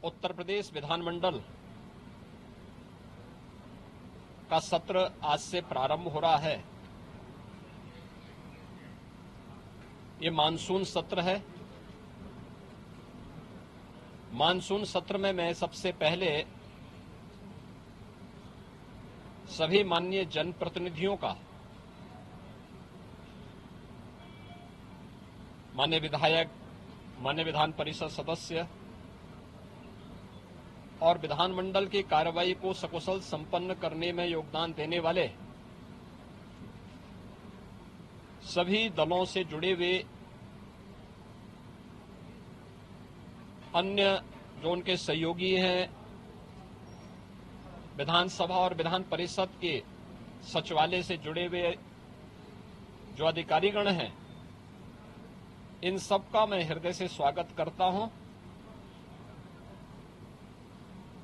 उत्तर प्रदेश विधानमंडल का सत्र आज से प्रारंभ हो रहा है। ये मानसून सत्र है। मानसून सत्र में मैं सबसे पहले सभी माननीय जनप्रतिनिधियों का, माननीय विधायक, माननीय विधान परिषद सदस्य और विधानमंडल की कार्रवाई को सकुशल संपन्न करने में योगदान देने वाले सभी दलों से जुड़े हुए अन्य जो उनके सहयोगी हैं, विधानसभा और विधान परिषद के सचिवालय से जुड़े हुए जो अधिकारीगण हैं, इन सब का मैं हृदय से स्वागत करता हूं।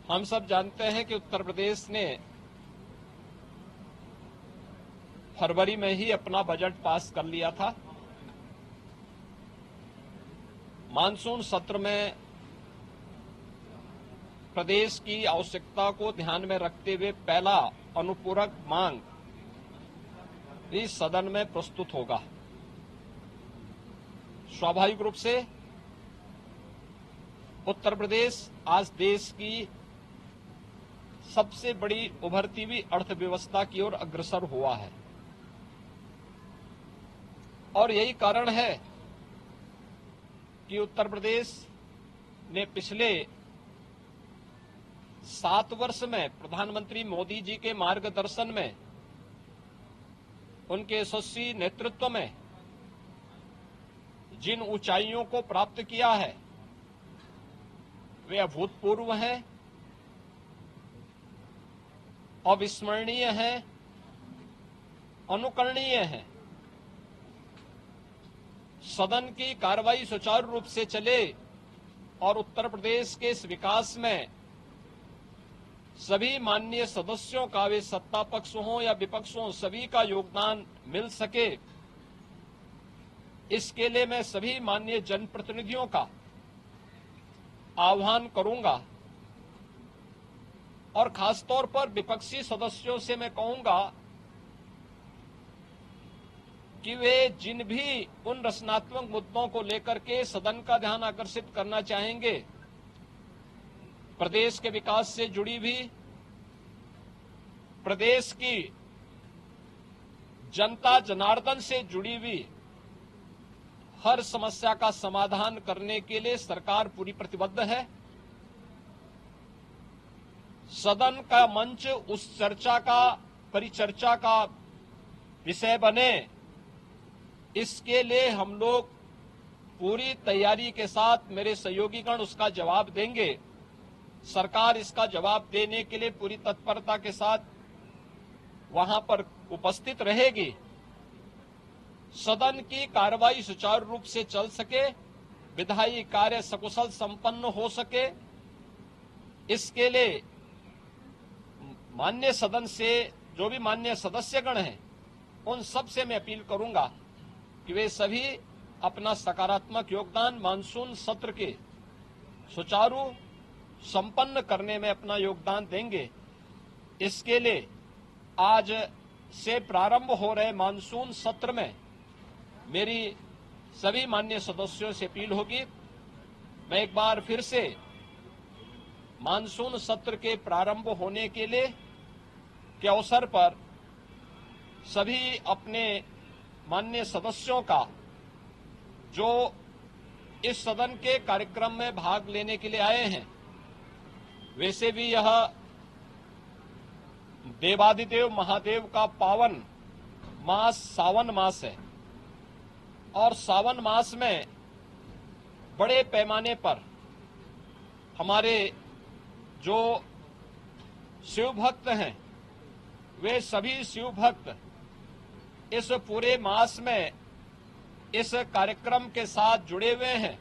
हम सब जानते हैं कि उत्तर प्रदेश ने फरवरी में ही अपना बजट पास कर लिया था। मानसून सत्र में प्रदेश की आवश्यकता को ध्यान में रखते हुए पहला अनुपूरक मांग इस सदन में प्रस्तुत होगा। स्वाभाविक रूप से उत्तर प्रदेश आज देश की सबसे बड़ी उभरती हुई अर्थव्यवस्था की ओर अग्रसर हुआ है और यही कारण है कि उत्तर प्रदेश ने पिछले 7 वर्ष में प्रधानमंत्री मोदी जी के मार्गदर्शन में, उनके यशस्वी नेतृत्व में जिन ऊंचाइयों को प्राप्त किया है वे अभूतपूर्व हैं, अविस्मरणीय हैं, अनुकरणीय हैं। सदन की कार्रवाई सुचारू रूप से चले और उत्तर प्रदेश के इस विकास में सभी माननीय सदस्यों का, वे सत्ता पक्ष हो या विपक्ष हो, सभी का योगदान मिल सके, इसके लिए मैं सभी माननीय जनप्रतिनिधियों का आह्वान करूंगा और खासतौर पर विपक्षी सदस्यों से मैं कहूंगा कि वे जिन भी उन रचनात्मक मुद्दों को लेकर के सदन का ध्यान आकर्षित करना चाहेंगे, प्रदेश के विकास से जुड़ी हुई, प्रदेश की जनता जनार्दन से जुड़ी हुई हर समस्या का समाधान करने के लिए सरकार पूरी प्रतिबद्ध है। सदन का मंच उस चर्चा का, परिचर्चा का विषय बने, इसके लिए हम लोग पूरी तैयारी के साथ, मेरे सहयोगीगण उसका जवाब देंगे। सरकार इसका जवाब देने के लिए पूरी तत्परता के साथ वहां पर उपस्थित रहेगी। सदन की कार्रवाई सुचारू रूप से चल सके, विधायी कार्य सकुशल संपन्न हो सके, इसके लिए माननीय सदन से जो भी माननीय सदस्यगण हैं, उन सब से मैं अपील करूंगा कि वे सभी अपना सकारात्मक योगदान मानसून सत्र के सुचारू संपन्न करने में अपना योगदान देंगे। इसके लिए आज से प्रारंभ हो रहे मानसून सत्र में मेरी सभी माननीय सदस्यों से अपील होगी। मैं एक बार फिर से मानसून सत्र के प्रारंभ होने के लिए के अवसर पर सभी अपने माननीय सदस्यों का, जो इस सदन के कार्यक्रम में भाग लेने के लिए आए हैं, वैसे भी यह देवादिदेव महादेव का पावन मास सावन मास है और सावन मास में बड़े पैमाने पर हमारे जो शिव भक्त हैं, वे सभी शिव भक्त इस पूरे मास में इस कार्यक्रम के साथ जुड़े हुए हैं।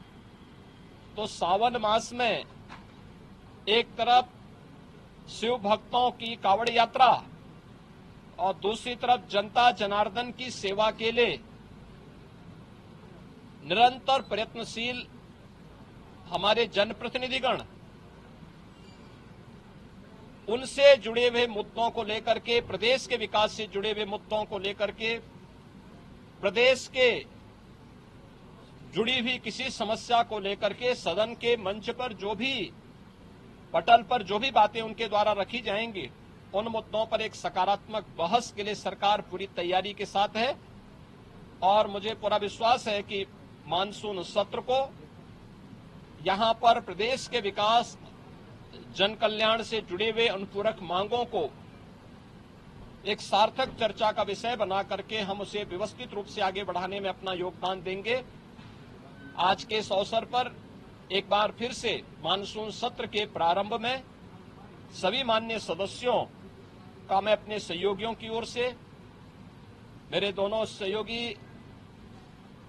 तो सावन मास में एक तरफ शिव भक्तों की कावड़ यात्रा और दूसरी तरफ जनता जनार्दन की सेवा के लिए निरंतर प्रयत्नशील हमारे जनप्रतिनिधिगण उनसे जुड़े हुए मुद्दों को लेकर के, प्रदेश के विकास से जुड़े हुए मुद्दों को लेकर के, प्रदेश के जुड़ी हुई किसी समस्या को लेकर के सदन के मंच पर जो भी, पटल पर जो भी बातें उनके द्वारा रखी जाएंगी, उन मुद्दों पर एक सकारात्मक बहस के लिए सरकार पूरी तैयारी के साथ है। और मुझे पूरा विश्वास है कि मानसून सत्र को यहां पर प्रदेश के विकास, जन कल्याण से जुड़े हुए अनुपूरक मांगों को एक सार्थक चर्चा का विषय बना करके हम उसे व्यवस्थित रूप से आगे बढ़ाने में अपना योगदान देंगे। आज के इस अवसर पर एक बार फिर से मानसून सत्र के प्रारंभ में सभी माननीय सदस्यों का मैं अपने सहयोगियों की ओर से, मेरे दोनों सहयोगी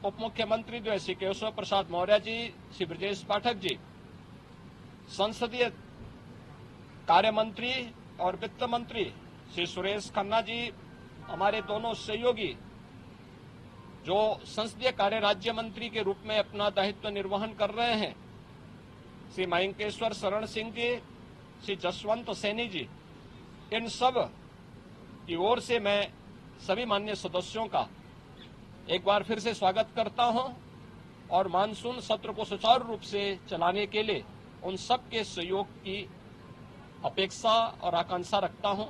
उप मुख्यमंत्री जो है श्री केशव प्रसाद मौर्य जी, श्री ब्रजेश पाठक जी, संसदीय कार्य मंत्री और वित्त मंत्री श्री सुरेश खन्ना जी, हमारे दोनों सहयोगी जो संसदीय कार्य राज्य मंत्री के रूप में अपना दायित्व निर्वहन कर रहे हैं, श्री मयंकेश्वर शरण सिंह जी, श्री जसवंत सैनी जी, इन सब की ओर से मैं सभी माननीय सदस्यों का एक बार फिर से स्वागत करता हूं और मानसून सत्र को सुचारू रूप से चलाने के लिए उन सब के सहयोग की अपेक्षा और आकांक्षा रखता हूं।